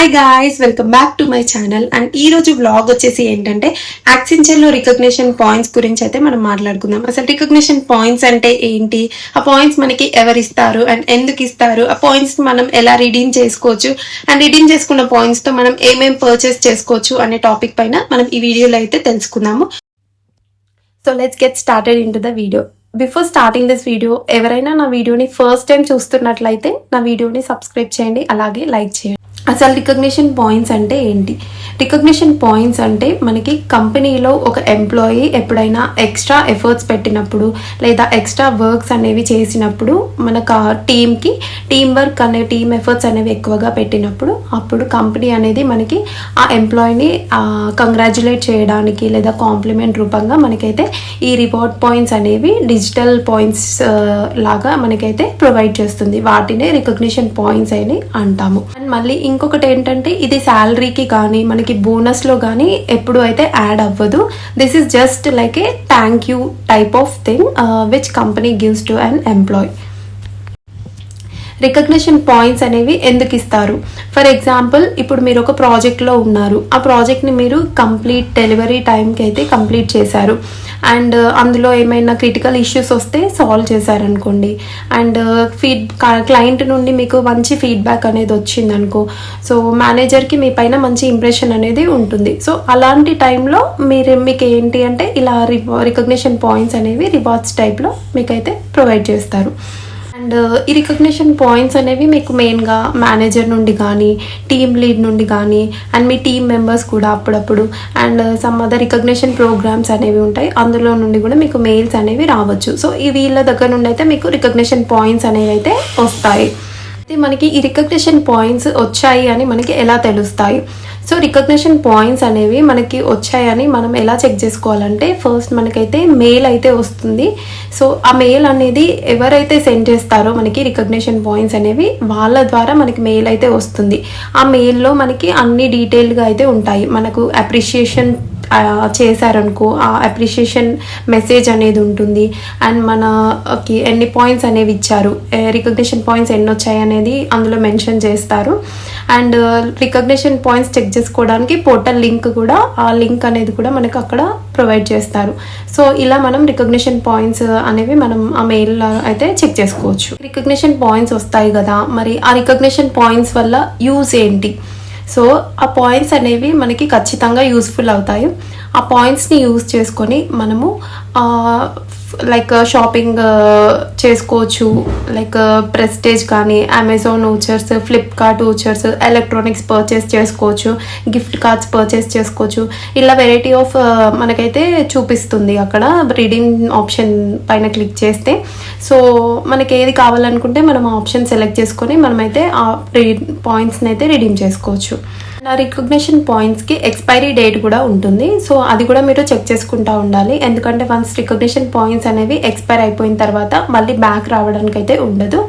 Hi guys, welcome back to my channel. And ఈ రోజు vlog వచ్చేసి ఏంటంటే యాక్సెంచర్ లో రికగ్నిషన్ పాయింట్స్ గురించి అయితే మనం మాట్లాడుకుందాం. అసలు రికగ్నిషన్ పాయింట్స్ అంటే ఏంటి, ఆ పాయింట్స్ మనకి ఎవరు ఇస్తారు అండ్ ఎందుకు ఇస్తారు, ఆ పాయింట్స్ మనం ఎలా రిడీమ్ చేసుకోవచ్చు అండ్ రిడీమ్ చేసుకున్న పాయింట్స్ తో మనం ఏమేం పర్చేస్ చేసుకోవచ్చు అనే టాపిక్ పైన మనం ఈ వీడియోలో అయితే తెలుసుకుందాము. So let's get started in to the video. Before starting this video, ఎవరైనా నా వీడియోని ఫస్ట్ టైం చూస్తున్నట్లయితే నా వీడియోని సబ్స్క్రైబ్ చేయండి, అలాగే లైక్ చేయండి. అసలు రికగ్నిషన్ పాయింట్స్ అంటే ఏంటి? రికగ్నిషన్ పాయింట్స్ అంటే మనకి కంపెనీలో ఒక ఎంప్లాయీ ఎప్పుడైనా ఎక్స్ట్రా ఎఫర్ట్స్ పెట్టినప్పుడు లేదా ఎక్స్ట్రా వర్క్స్ అనేవి చేసినప్పుడు మనకు టీమ్కి టీమ్ వర్క్ అనే టీమ్ ఎఫర్ట్స్ అనేవి ఎక్కువగా పెట్టినప్పుడు అప్పుడు కంపెనీ అనేది మనకి ఆ ఎంప్లాయీని కంగ్రాచులేట్ చేయడానికి లేదా కాంప్లిమెంట్ రూపంగా మనకైతే ఈ రివార్డ్ పాయింట్స్ అనేవి డిజిటల్ పాయింట్స్ లాగా మనకైతే ప్రొవైడ్ చేస్తుంది. వాటినే రికగ్నిషన్ పాయింట్స్ అని అంటాము. అండ్ మళ్ళీ ఇంకొకటి ఏంటంటే ఇది శాలరీకి కానీ మనకి బోనస్లో కానీ ఎప్పుడు అయితే యాడ్ అవ్వదు. This is just like a thank you type of thing which company gives to an employee. Recognition points అనేవి ఎందుకు ఇస్తారు? ఫర్ ఎగ్జాంపుల్, ఇప్పుడు మీరు ఒక ప్రాజెక్ట్లో ఉన్నారు, ఆ ప్రాజెక్ట్ని మీరు కంప్లీట్ డెలివరీ టైంకి అయితే కంప్లీట్ చేశారు అండ్ అందులో ఏమైనా క్రిటికల్ ఇష్యూస్ వస్తే సాల్వ్ చేశారనుకోండి అండ్ క్లయింట్ నుండి మీకు మంచి ఫీడ్బ్యాక్ అనేది వచ్చిందనుకో, సో మేనేజర్కి మీ పైన మంచి ఇంప్రెషన్ అనేది ఉంటుంది. సో అలాంటి టైంలో మీకు ఏంటి అంటే ఇలా రికగ్నిషన్ పాయింట్స్ అనేవి రివార్డ్స్ టైప్లో మీకైతే ప్రొవైడ్ చేస్తారు. అండ్ ఈ రికగ్నిషన్ పాయింట్స్ అనేవి మీకు మెయిన్గా మేనేజర్ నుండి కానీ టీమ్ లీడ్ నుండి కానీ అండ్ మీ టీమ్ మెంబర్స్ కూడా అప్పుడప్పుడు and some other recognition programs అనేవి ఉంటాయి, అందులో నుండి కూడా మీకు మెయిల్స్ అనేవి రావచ్చు. సో ఈ వీళ్ళ దగ్గర నుండి అయితే మీకు రికగ్నిషన్ పాయింట్స్ అనేవి అయితే వస్తాయి. అయితే మనకి ఈ రికగ్నిషన్ పాయింట్స్ వచ్చాయి అని మనకి ఎలా తెలుస్తాయి? సో రికగ్నిషన్ పాయింట్స్ అనేవి మనకి వచ్చాయని మనం ఎలా చెక్ చేసుకోవాలంటే, ఫస్ట్ మనకైతే మెయిల్ అయితే వస్తుంది. సో ఆ మెయిల్ అనేది ఎవరైతే సెండ్ చేస్తారో మనకి రికగ్నిషన్ పాయింట్స్ అనేవి వాళ్ళ ద్వారా మనకి మెయిల్ అయితే వస్తుంది. ఆ మెయిల్లో మనకి అన్ని డీటెయిల్గా అయితే ఉంటాయి. మనకు అప్రిషియేషన్ చేశారనుకో ఆ అప్రిషియేషన్ మెసేజ్ అనేది ఉంటుంది అండ్ మనకి ఎన్ని పాయింట్స్ అనేవి ఇచ్చారు, రికగ్నిషన్ పాయింట్స్ ఎన్ని వచ్చాయి అనేది అందులో మెన్షన్ చేస్తారు. అండ్ రికగ్నిషన్ పాయింట్స్ చెక్ చేసుకోవడానికి పోర్టల్ లింక్ కూడా, ఆ లింక్ అనేది కూడా మనకు అక్కడ ప్రొవైడ్ చేస్తారు. సో ఇలా మనం రికగ్నిషన్ పాయింట్స్ అనేవి మనం ఆ మెయిల్ అయితే చెక్ చేసుకోవచ్చు. రికగ్నిషన్ పాయింట్స్ వస్తాయి కదా, మరి ఆ రికగ్నిషన్ పాయింట్స్ వల్ల యూజ్ ఏంటి? సో ఆ పాయింట్స్ అనేవి మనకి ఖచ్చితంగా యూస్ఫుల్ అవుతాయి. ఆ పాయింట్స్ని యూజ్ చేసుకొని మనము లైక్ షాపింగ్ చేసుకోవచ్చు, లైక్ ప్రెస్టేజ్ కానీ Amazon vouchers, Flipkart vouchers, electronics purchase చేసుకోవచ్చు, గిఫ్ట్ కార్డ్స్ పర్చేస్ చేసుకోవచ్చు. ఇలా వెరైటీ ఆఫ్ మనకైతే చూపిస్తుంది అక్కడ రిడీమ్ ఆప్షన్ పైన క్లిక్ చేస్తే. సో మనకి ఏది కావాలనుకుంటే మనం ఆ ఆప్షన్ సెలెక్ట్ చేసుకొని మనమైతే ఆ పాయింట్స్ని అయితే రిడీమ్ చేసుకోవచ్చు. ఆ రికగ్నిషన్ పాయింట్స్కి ఎక్స్పైరీ డేట్ కూడా ఉంటుంది. సో అది కూడా మీరు చెక్ చేసుకుంటూ ఉండాలి, ఎందుకంటే వన్స్ రికగ్నిషన్ పాయింట్స్ అనేవి ఎక్స్పైర్ అయిపోయిన తర్వాత మళ్ళీ బ్యాక్ రావడానికి అయితే ఉండదు.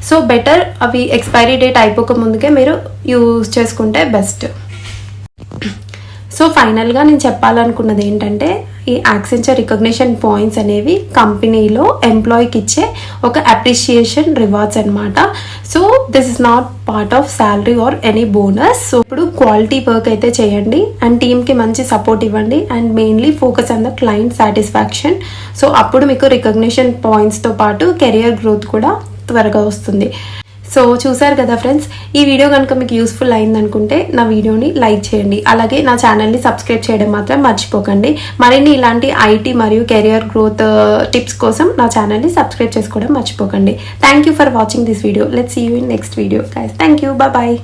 సో బెటర్ అవి ఎక్స్పైరీ డేట్ అయిపోక ముందుకే మీరు యూజ్ చేసుకుంటే బెస్ట్. సో ఫైనల్గా నేను చెప్పాలనుకున్నది ఏంటంటే, ఈ యాక్సెంచర్ రికగ్నిషన్ పాయింట్స్ అనేవి కంపెనీలో ఎంప్లాయీకి ఇచ్చే ఒక అప్రిషియేషన్ రివార్డ్స్ అనమాట. So this is not part of salary or any bonus. So ఇప్పుడు క్వాలిటీ వర్క్ అయితే చేయండి అండ్ టీమ్కి మంచి సపోర్ట్ ఇవ్వండి and mainly focus on the client satisfaction. So అప్పుడు మీకు రికగ్నిషన్ పాయింట్స్తో పాటు కెరియర్ గ్రోత్ కూడా త్వరగా వస్తుంది. సో చూసారు కదా ఫ్రెండ్స్, ఈ వీడియో కనుక మీకు యూస్ఫుల్ అయిందనుకుంటే నా వీడియోని లైక్ చేయండి, అలాగే నా ఛానల్ని సబ్స్క్రైబ్ చేయడం మాత్రం మర్చిపోకండి. మరిన్ని ఇలాంటి ఐటీ మరియు కెరియర్ గ్రోత్ టిప్స్ కోసం నా ఛానల్ని సబ్స్క్రైబ్ చేసుకోవడం మర్చిపోకండి. Thank you for watching this video. Let's see you in next video guys. Thank you, bye.